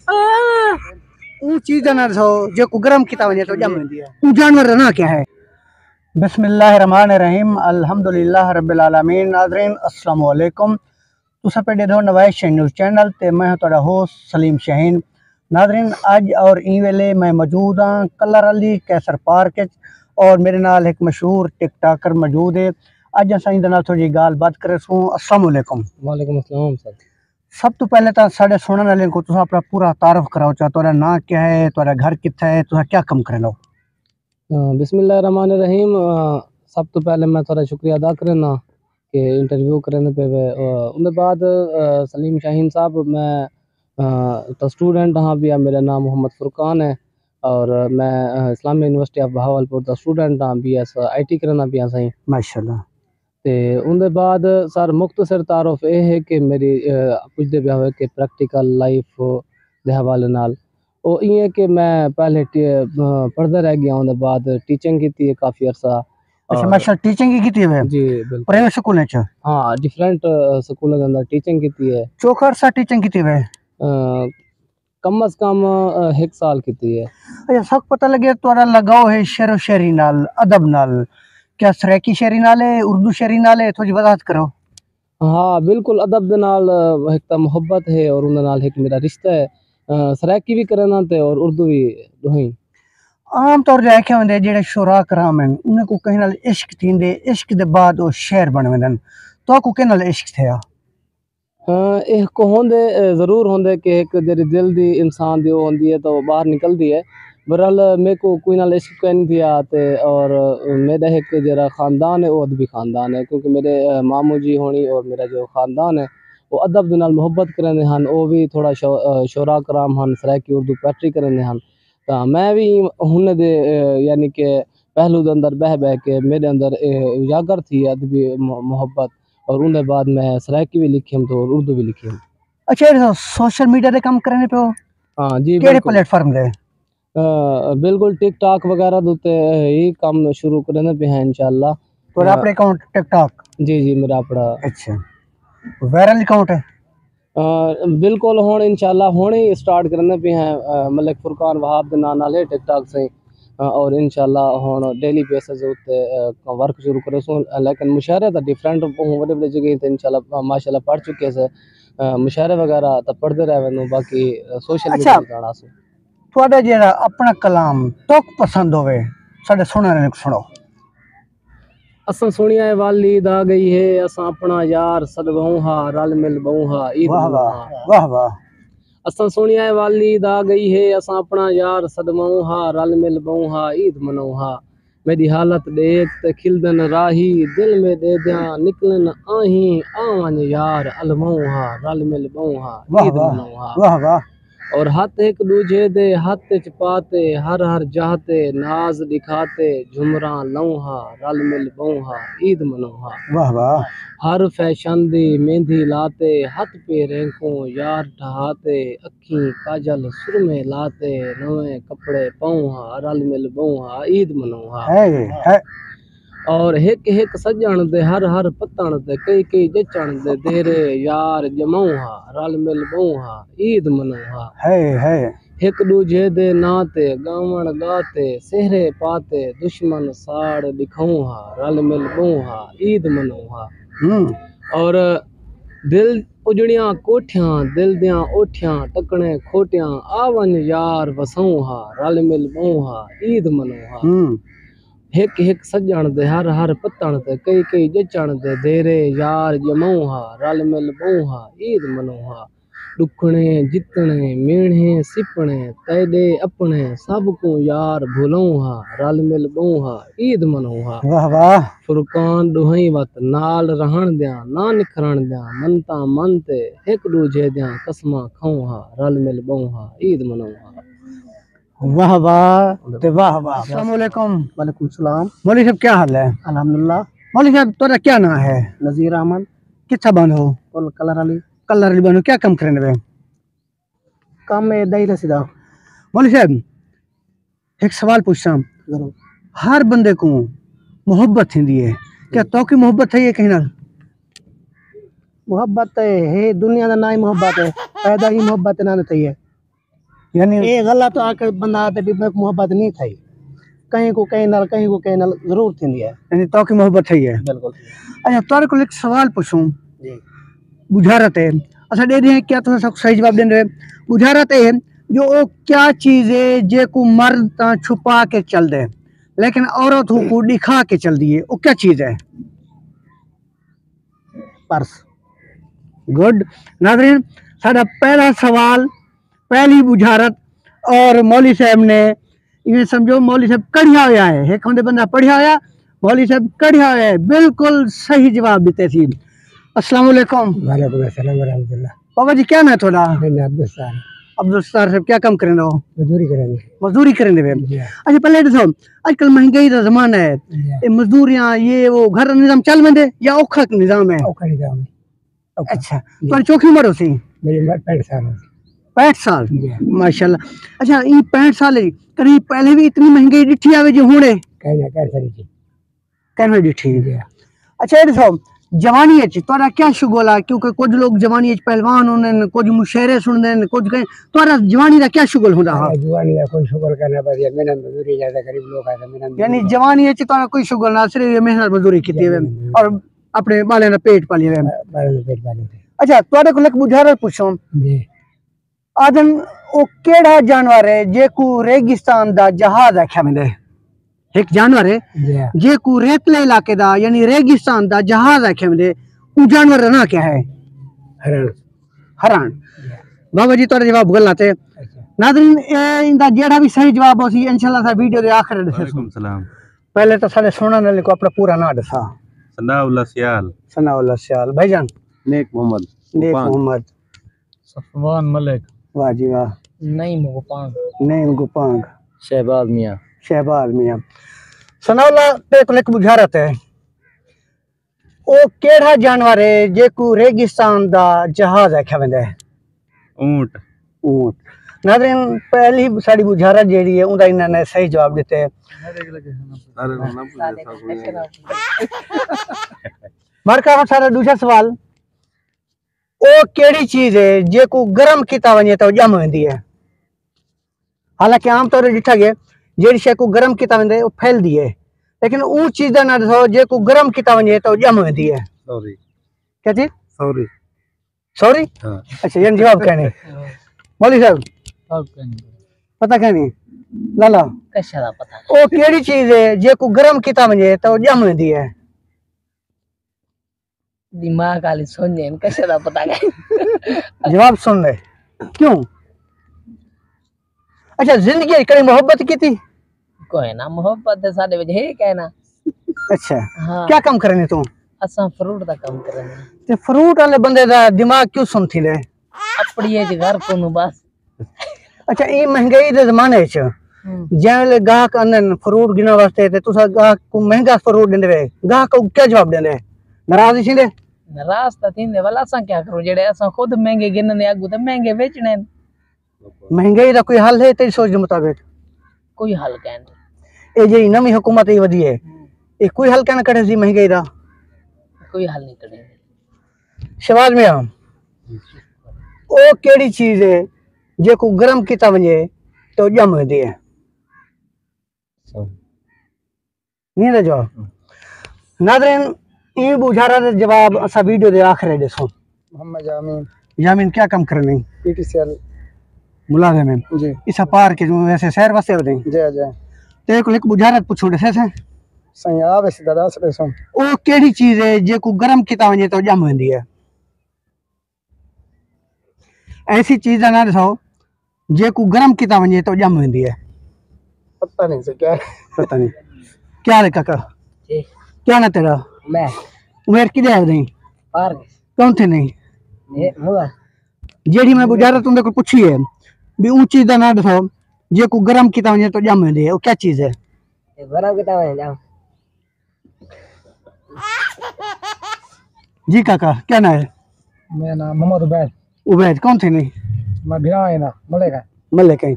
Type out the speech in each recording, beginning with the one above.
ऊ चीज ना सो जो को गरम किता वने तो जम वेंदी है। ऊ जानवर ना क्या है। बिस्मिल्लाहिर्रहमानिर्रहीम अल्हम्दुलिल्लाह रब्बिल आलमीन। नाज़रीन अस्सलाम वालेकुम। तुसा पे दे दो नवाइश न्यूज़ चैनल ते मैं हूं तुहाडा होस्ट सलीम शाहीन। नाज़रीन अज और ई वेले मैं मौजूद हाँ कलर अली कैसर पार्क और मेरे नाल एक मशहूर टिकटॉकर मौजूद है। अज असां इंदे नाल थोड़ी गाल बात करे सूं। अस्सलाम वालेकुम। वालेकुम अस्सलाम सर। सब तो पहले तो साढ़े सुनने वाले को तुसा अपना पूरा तारुफ कराओ चाहो। तुहाडा नाम क्या है, तुहाडा घर कित्थे है, तुसा क्या कम करे लो। बिस्मिल्लाहिर्रहमानिर्रहीम। सब तो पहले मैं थोड़ा शुक्रिया अदा करना कि इंटरव्यू करने पे उनके बाद सलीम शाहीन साहब मैं तो स्टूडेंट हाँ भी मेरा नाम मोहम्मद फुरकान है और मैं इस्लामिया यूनिवर्सिटी ऑफ बहावलपुर का स्टूडेंट हाँ BS IT करना भी सही माशाल्लाह। ते उनके बाद सर मुख्तसर तारुफ ये है कि मेरी पुछते पे हुए कि प्रैक्टिकल लाइफ के हवाले नाल वो ये कि मैं पहले पढ़ता रह गया उनके बाद टीचिंग की है काफ़ी अरसा। अच्छा माशाल्लाह टीचिंग की है जी बिल्कुल प्राइवेट स्कूल में हाँ डिफरेंट स्कूलों के अंदर टीचिंग की है। चोखा अरसा टीचिंग की है कम अज कम 1 साल की है। अच्छा सब पता लगे तुम्हारा लगाव है शेरो शायरी नाल अदब नाल। क्या सराइकी शायरी नाल है, उर्दू शायरी नाल है, थोड़ी वजाहत करो। हाँ बिल्कुल अदब दे नाल एक तो मुहब्बत है और उनके नाल एक मेरा रिश्ता है। सराइकी भी करना ते और उर्दू भी दोही। आम तौर ते आखे होंदे जेड़े शुरा कराम हैं उन्हें को कहीं नाल इश्क थींदे, इश्क दे बाद वो शेर बन वेंदन। तो को कहीं नाल इश्क थया एक होंदे ज़रूर होंदे कि एक जेरी दिल दी इंसान दी होंदी है तो बाहर निकलती है। बहरहाल मेरे को कोई नाल इश्क कोई नहीं दिया ते और मेरा एक जरा ख़ानदान है वो अदबी ख़ानदान है क्योंकि मेरे मामू जी होनी और मेरा जो ख़ानदान है वो अदब दे नाल मुहब्बत करते हैं। वो भी थोड़ा शोरा कराम हैं सराइकी उर्दू पोएट्री करते हैं तो मैं भी हुन दे यानी कि पहलू दे अंदर बह बह के मेरे अंदर उजागर थी अदबी मुहब्बत और उनके बाद मैं सराइकी भी लिखी हम तो उर्दू भी लिखी हम। अच्छा ये सोशल मीडिया पे काम करने पे हो हाँ जी केड़े बिल्कुल प्लेटफॉर्म दे बिल्कुल टिकटॉक वगैरह दोते ही काम शुरू करने पे हैं इंशाल्लाह। तो अपने अकाउंट टिकटॉक जी जी मेरा अपना अच्छा वायरल अकाउंट है बिल्कुल हुन इंशाल्लाह हुन ही स्टार्ट करने पे हैं मलिक फुरकान वहाब के नाम नाल टिकटॉक से और इंशाल्लाह हुन डेली बेसिस उत्ते वर्क शुरू करे सो लेकिन मुशायरे तो डिफरेंट बड़े बड़े जगह ते इंशाल्लाह माशाल्लाह पढ़ चुके से मुशायरे वगैरह तो पढ़ते रह वेंदो बाकी सोशल मीडिया पे जाना से थोड़ा जेड़ा अपना कलाम तो पसंद होवे साडे सुनने को सुनो। असां सुनिया वाली ईद आ गई है असां अपना यार सदबहू हा रल मिल बहु हा ईद वाह मनाऊं वाह हा। वाह वाह। असां सुनिया वाली ईद आ गई है असां अपना यार सदबहू हा रल मिल बहु हा ईद मनाऊं हा। मेरी हालत देख ते खिलदन राही दिल में दे दिया निकलन आही आवन यार अलमऊ हा रल मिल बहु हा वाह ईद वाह मनाऊं हा। वाह वाह। और हाथ एक दूजे दे हाथ च पाते हर हर जाते नाज दिखाते झुमरा लऊहा रल मिल बहुहा ईद मनोहा। वाह वाह। हर फैशन दी मेहंदी लाते हाथ पे रेंको यार ठहाते अखी काजल सुरमे लाते नवे कपड़े पऊहा रल मिल बहुहा ईद मनोहा। है और हिक हिक सजण दे हर हर पतण दे कई कई जचण दे देरे यार जमऊहा रल मिल बहुहा ईद मनोहा। है हिक दूजे दे नाते गावण गाते सेहरे पाते दुश्मन साड़ दिखऊहा रल मिल बहुहा ईद मनोहा। और दिल उजड़ियां कोठियां दिल दियां ओठियां टकने खोटियां आवन यार वसऊहा रल मिल बहुहा ईद मनोहा। हिक हिक सजण दे हर हर पतण ते कई कई जचण दे देरे यार जमऊहा रल मिल बहुहा ईद मनोहा। दुखणे जितने मीणे सिपणे तैडे अपने सब को यार भुलऊहा रल मिल बहुहा ईद मनोहा। वाह वाह। फुरकान दुहई वत नाल रहण दियां ना निखरण दियां मनता मन ते हिक दूजे दियां कसमां खऊहा रल मिल बहुहा ईद मनोहा। वाह वाह ते वाह वाह। अस्सलाम वालेकुम। वालेकुम सलाम। मौलवी साहब क्या हाल है? अल्हम्दुलिल्लाह। मौलवी साहब तोरा क्या नाम है? नज़ीर अहमद। कितना बंद हो? कलर अली। कलर अली बनो क्या काम करने में? काम में दही रसीदा। मौलवी साहब एक सवाल पूछता हूँ। हर बंदे को मोहब्बत हिंदी है, क्या तो की मोहब्बत है ये कहीं ना? मोहब्बत है दुनिया का ना ही मोहब्बत है पैदा ही मोहब्बत ना चाहिए। यानी ये गलत आकर बंदा ते भी मोहब्बत नहीं थी, कहीं को कहीं नाल जरूर थी है। यानी तो की मोहब्बत है। बिल्कुल अच्छा तोरे को एक सवाल पूछूं, जी। बुझारत है अच्छा दे रहे क्या तो सब सही जवाब देंगे। बुझारत है जो वो क्या चीज है जे को मर्द ता छुपा के चल दे लेकिन औरत को दिखा के चल दिए, वो क्या चीज है? पर्स। गुड। नाज़रीन साडा पहला सवाल, पहली बुझारत और मौली साहब ने ये समझो मौली साहब कढ़िया होया है, एक होंदे बंदा पढ़िया होया, मौली साहब कढ़िया होया है, बिल्कुल सही जवाब देते थी। अस्सलाम वालेकुम। वालेकुम अस्सलाम व रहमतुल्लाह। बाबा जी क्या नाम थोड़ा? अब्दुल सत्तार। अब्दुल सत्तार साहब क्या काम करें हो? मजदूरी करेंगे। मजदूरी करें देवे। अच्छा पहले दसो आजकल महंगाई का जमाना है, ये मजदूरियां ये वो घर का निजाम चल में या औखा निजाम है? औखा निजाम है। अच्छा तो चौकी उम्र होती? मेरी उम्र 65 साल है। 65 साल माशाल्लाह। अच्छा ये 65 साल है, कहीं पहले भी इतनी महंगाई डिठी आवे जो हुणे? कह सही थी। कहने डिठी। अच्छा ये दसो जवानी है तोरा क्या शुगोला, क्योंकि कुछ लोग जवानी है पहलवान होने, कुछ मुशहरे सुनने, कुछ कहीं तोरा जवानी का क्या शुगल होता है? जवानी का कोई शुगल करना पड़िया, मेहनत मजदूरी ज्यादा गरीब लोग आए मेहनत। यानी जवानी है तोरा कोई शुगल ना, सिर्फ मेहनत मजदूरी की थी और अपने बाले ना पेट पाली वे। अच्छा तोरे को लग बुझारत पूछो जी। आदम ओ केड़ा जानवर है जे को रेगिस्तान दा जहाज आख्या मिले? एक जानवर है जे को रेतले इलाके दा यानी रेगिस्तान दा जहाज आख्या मिले, वो जानवर का ना क्या है? हरण। हरण। बाबा जी तोरे जवाब गलत है। नाज़रीन इंदा जेड़ा भी सही जवाब हो सी इंशाल्लाह सा वीडियो दे आखिर दे। वालेकुम सलाम। पहले तो सारे सुनने वाले को अपना पूरा नाम दसा। सनाउल्लाह सियाल। सनाउल्लाह सियाल। भाईजान? नेक मोहम्मद। नेक मोहम्मद। सफवान मलिक। वाह जी वाह। नईम गुपांग। नईम गुपांग। शहबाज मियां। शहबाज मियां। सनाउल्लाह पे को एक बुझारत है, ओ केड़ा जानवर है जे को रेगिस्तान दा जहाज आख्या वेंदा है? ऊंट। ऊंट। नाज़रीन पहली साड़ी बुझारत जेड़ी है उनका इन्होंने सही जवाब देते हैं। मरका सारा दूसरा सवाल, ओ केड़ी चीज है जे को गरम किता वने तो जम वेंदी है? हालांकि आम तौर डिठा गया जेड़ी शे को गरम किता वेंदे वो फैलदी है, लेकिन ऊ चीज दा ना दसो जे को गरम किता वने तो जम वेंदी है। सॉरी। क्या चीज? सॉरी। सॉरी? हां। अच्छा ये जवाब कहने मौली साहब पता कहनी लाला कशा पता ओ केड़ी चीज है जे को गरम किता वने तो जम वेंदी है? दिमाग वाली सोने कशा पता है। जवाब सुन ले क्यों? अच्छा जिंदगी कड़ी मोहब्बत की थी? कोई ना मोहब्बत साडे विच है कहना। अच्छा हाँ। क्या काम करने तू? असा फ्रूट दा काम करने। ते फ्रूट वाले बंदे दा दिमाग क्यों सुन थी ले? अपनी एज घर को बस। अच्छा ये महंगाई दे जमाने च जेले गाहक अनन फ्रूट गिना वास्ते ते तुसा गाहक को महंगा फ्रूट देंदे वे, गाहक को क्या जवाब देंदे? नाराज छिंदे? नाराज ता थिंदे वाला असा क्या करूं जेड़े असा खुद महंगे गिनने आगू ते महंगे बेचने। महंगाई दा कोई हल है तेरी सोच के मुताबिक? कोई हल कहन ए जे नवी हुकूमत ही वधी है ए कोई हल कहना कड़े सी महंगाई दा? कोई हल नहीं करेंगे। शहबाज मियां ओ केड़ी चीज है जे को गरम किता वने तो जम वेंदी है? नहीं दा जवाब। नाज़रीन ये बुझारा दे जवाब असा वीडियो दे आखिर दसो। मोहम्मद जामीन। जामीन क्या काम करने? पीटीसीएल मुलाजिम है जी। इस पार के जो वैसे शहर वास्ते होते हैं जय जय। ते को एक बुझारत पूछो दे से सही आ वैसे दादा से सो ओ केड़ी चीज है जे को गरम किता वने तो जम वेंदी है? ऐसी चीज ना दसो जे को गरम किता वने तो जम वेंदी है। पता नहीं से क्या पता नहीं क्या है काका? जी क्या ना तेरा? मैं उमेर किदे है नहीं पार कौन थे नहीं ये हुआ जेडी मैं बुझारत तुमने को पूछी है भी ऊ चीज दा ना दसो जे को गरम किता वने तो जम वेंदी है, वो क्या चीज है? ये बड़ा किताब है जाओ। जी काका क्या ना है? मेरा नाम मोहम्मद उबैद। उबैद कौन थे नहीं? मैं बिना है ना मलेगा मल्ले कहीं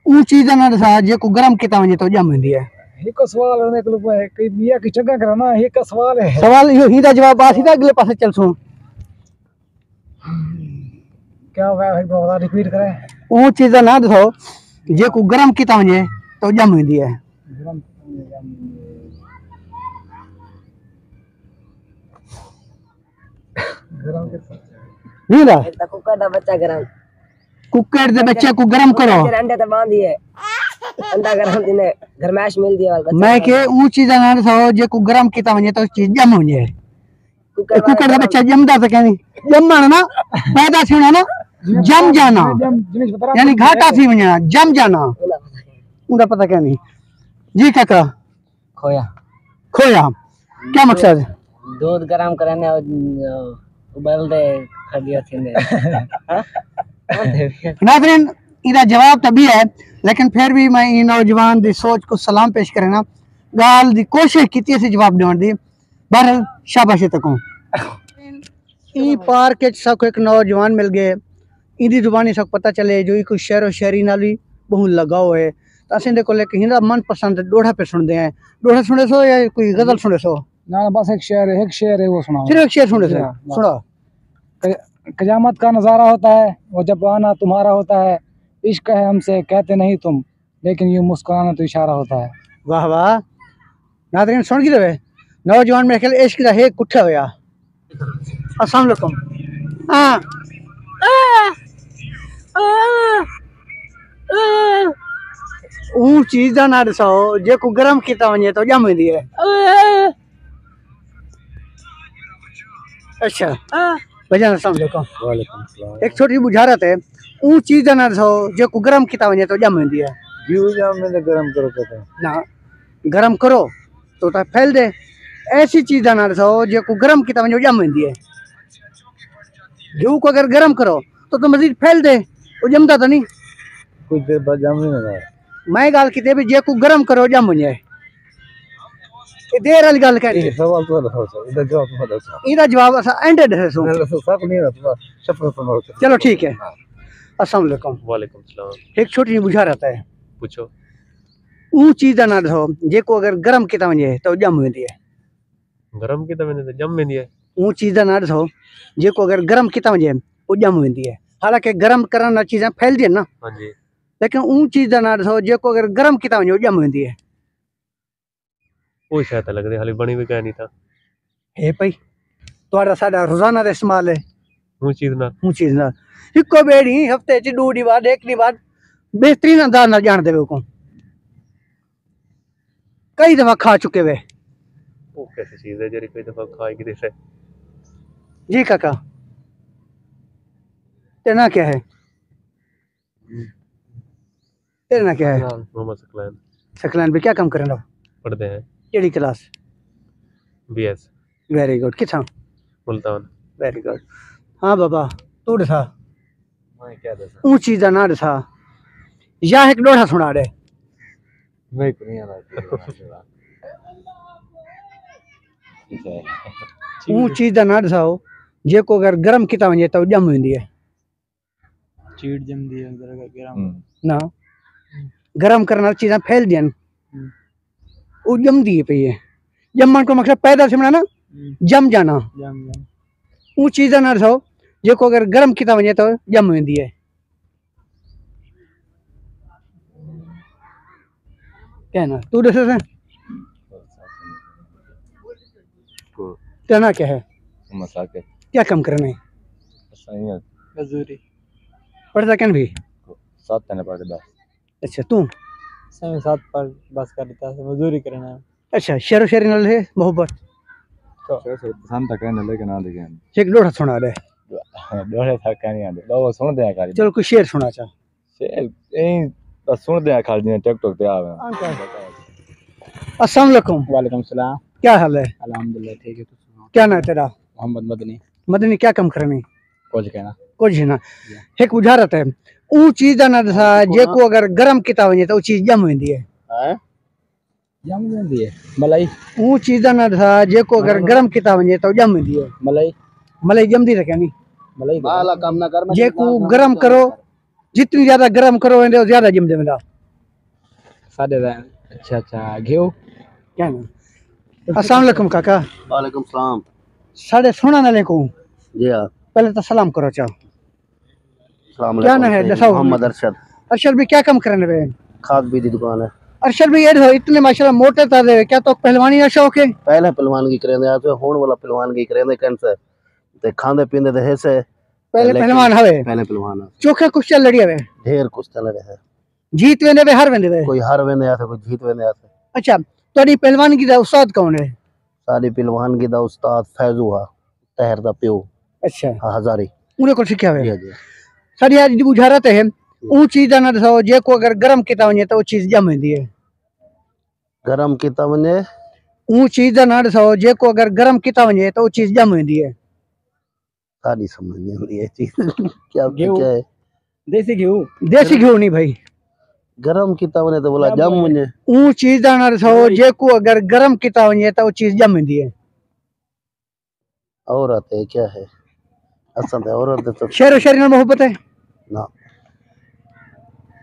ऊ चीज दा ना दसा जे को गरम किता वने तो जम वेंदी है। एक सवाल है के लोग है कई बिया की जगह करना एक सवाल है। सवाल यो ही दा जवाब आसी दा अगले पासे चल सो। क्या होगा एक बार रिपीट करें। उन चीज़ का नाम दसो जेको गरम किता वञे तो ॼम वेंदी है। नींदा कुकर दा बच्चा गरम कुकर दे बच्चे को गरम करो। अंडे ते बांधी है अंडा गरम दिने गरमाइश मिलदी है। मैं के ऊ चीज़ का नाम दसो जेको गरम किता वञे तो चीज़ ॼम वञे। कुकर दा बच्चा जमदा तो कहनी जमण ना पैदा थियणो ना जम जाना यानी घाटा थी वञना जम जाना उनका पता क्या नहीं। जी काका खोया खोया क्या मकसद? दूध गरम करने और उबल दे खडिया थिंदे। नाज़रीन इदा जवाब तभी है लेकिन फिर भी मैं इन नौजवान दी सोच को सलाम पेश करना गाल दी कोशिश की सी जवाब देने दी बहरहाल शाबाश तक ई पार्क के सब एक नौजवान मिल गए इदी जुबानी सब पता चले जो कोई शहर शहरी नाल भी बहुत लगाओ है तो असें देखो लेकिन हिंदा मन पसंद डोढ़ा पे सुनते हैं। डोढ़ा सुने सो या कोई गजल सुने सो? ना बस एक शेर है वो सुनाओ। सिर्फ एक शेर सुने सो सुनो। कयामत का नज़ारा होता है वो जब आना तुम्हारा होता है, इश्क है हमसे कहते नहीं तुम लेकिन यूं मुस्कुराना तो इशारा होता है। वाह वाह नाज़रीन सुन की दे नौजवान मेरे ख्याल इश्क दा है कुठा होया। अस्सलाम वालेकुम। हां ऊ चीज दा ना दसो जेको गरम किता वने तो जम वेंदी है। अच्छा भजन अस्सलाम वालेकुम। वालेकुम सलाम। एक छोटी बुझारत है ऊ चीज दा ना दसो जेको गरम किता वने तो जम वेंदी है। घी जाम में गरम करो तो ना गरम करो तो फैल दे ऐसी चीज का ना दसो जेको गरम किता वने जम वेंदी है। घी को अगर गरम करो तो मजीद फैल दे वो जमदा तो नहीं कुछ देर बाद जाम नहीं लगा। मैं गाल की भी जेको गरम करो जम वने देर वाली गल कह रही है। सवाल तो बताओ सर इधर जवाब तो बताओ सर। इदा जवाब असा एंड दे सो सब नहीं रहता शफर सुनो। चलो ठीक है। अस्सलाम वालेकुम। वालेकुम सलाम। एक छोटी सी बुझा रहता है पूछो। ऊ चीज का ना दसो जेको अगर गरम किता वने तो जम वेंदी है। गरम की तो मैंने जम वेंदी है। ऊ चीज का ना दसो जेको अगर गरम किता वने वो जम वेंदी है। हालांकि गरम करन वाली चीज़ें फैलदी है ना हां जी लेकिन ऊ चीज का ना दसो जेको अगर गरम किता वने वो जम वेंदी है। वो शायद लग रही हाली बनी भी क्या नहीं था है भाई ਤੁਹਾਡਾ ਸਾਡਾ ਰੋਜ਼ਾਨਾ ਦਾ ਇਸਤੇਮਾਲ ਹੈ वो चीज ना ਉਹ ਚੀਜ਼ ਨਾਲ ਇੱਕੋ ਬੇੜੀ ਹਫਤੇ ਚ ਦੋ ਦੀ ਬਾਅਦ ਇੱਕ ਦੀ ਬਾਅਦ बेहतरीन अंदाज ਨਾਲ ਜਾਣ ਦੇਵੇ को कई दफा खा चुके वे। वो कैसी चीज है जरी कोई दफा खाई की से। जी काका तेरा क्या है? तेरा क्या है? मोहम्मद सकलैन। सकलैन पे क्या काम कर रहे हो? पढ़ते हैं केड़ी क्लास? बीएस वेरी गुड किथा? मुल्तान। Very good. हाँ बाबा तू दसा मैं क्या दसा ऊ चीज का ना दसा या एक लोढ़ा सुना दे। मैं को नहीं आता ऊ चीज का ना दसाओ जेको अगर गरम किता वने तो जम वेंदी है। चीड़ जमदी है अगर गरम ना गरम करने वाली चीज़ें फैल दियन वो जमदी है पई है। जमन को मतलब पैदा से ना जम जाना वो चीज़ ना दसो जेको अगर गरम किता वने तो जम वेंदी है। क्या ना तू दस तेना क्या है? मसाके क्या काम करना है? सही है मजदूरी पढ़ता क्या भी? साथ तने पढ़ दस। अच्छा तू समय साथ पर बस कर देता है मजदूरी करना। अच्छा शेरो शेरी नाल है मोहब्बत पसंद तक है लेकिन आ देखे एक लोढ़ा सुना दे। डोले तक नहीं आते लो सुन दे कर चलो कुछ शेर सुना चा शेर ए बस सुन दे खाली दिन टिकटॉक पे आवे। अस्सलाम वालेकुम। वालेकुम सलाम। क्या हाल है? अल्हम्दुलिल्लाह ठीक है। क्या ना है तेरा? मोहम्मद मदनी। मदनी क्या काम करनी? कुछ कहना कुछ ना एक बुझारत है ऊ चीज ना दसा जेको अगर गरम किता वने तो चीज जम वेंदी है। हैं जम वेंदी है मलाई। ऊ चीज ना दसा जेको अगर गरम किता वने तो जम वेंदी है। मलाई मलाई जमदी रखे नहीं मलाई वाला काम ना कर जेको गरम करो जितनी ज्यादा गरम करो वेंदे ज्यादा जम देवेंदा। सादे दा अच्छा अच्छा घेओ क्या ना। अस्सलाम वालेकुम काका। वालेकुम सलाम। साढ़े सुनने वाले को जी हां पहले तो सलाम करो चाहो। अस्सलाम क्या नाम है? वालेकुम। दसाओ। मोहम्मद अरशद। अरशद भी क्या काम करने वे? खाद भी दी दुकान है। अरशद भी ये देखो, इतने माशाल्लाह मोटे ताजे, क्या तो पहलवानी का शौक है? पहले पहलवानगी करेंदे आज होण वाला पहलवानगी करेंदे कैंसर ते खांदे पींदे ते ऐसे पहले लेकिन पहलवान हवे, पहले पहलवान है। चोखे कुछ चल लड़ी हवे, ढेर कुछ चल रहे है। जीत वेंदे वे हार वेंदे वे? कोई हार वेंदे आते कोई जीत वेंदे आते। अच्छा, तोड़ी पहलवानगी दा उस्ताद कौन है? सारी पहलवानगी दा उस्ताद फैजू हा, तहर दा प्यो। अच्छा, हजारी उन्हें को सीखा वे। जी जी। सारी आज दी बुझारत है, ऊ चीज दा ना दसाओ जे को अगर गरम किता वने तो वो चीज जम वेंदी है। गरम कीता वने ऊ चीज दा ना दसाओ जे को अगर गरम किता वने तो वो चीज जम वेंदी है। सारी समझ नहीं आती ये चीज क्या गेहूं। क्या है। देसी घी देसी घी नहीं भाई, गरम कीता वने तो बोला जम वने। ऊ चीज दा ना दसाओ जे को अगर गरम किता वने तो वो चीज जम वेंदी है। औरत है क्या है? असल है औरत तो शेर शायरी नाल मोहब्बत है? ना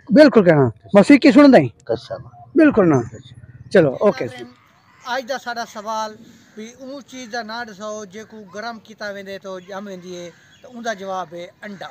बिल्कुल कहना मौसीकी सुनदा ही कशा बिल्कुल ना। चलो ओके। आज दा साडा सवाल भी ऊ चीज दा ना दसो जे को गरम किता वेंदे तो जम वेंदी है, तो उनका जवाब है अंडा।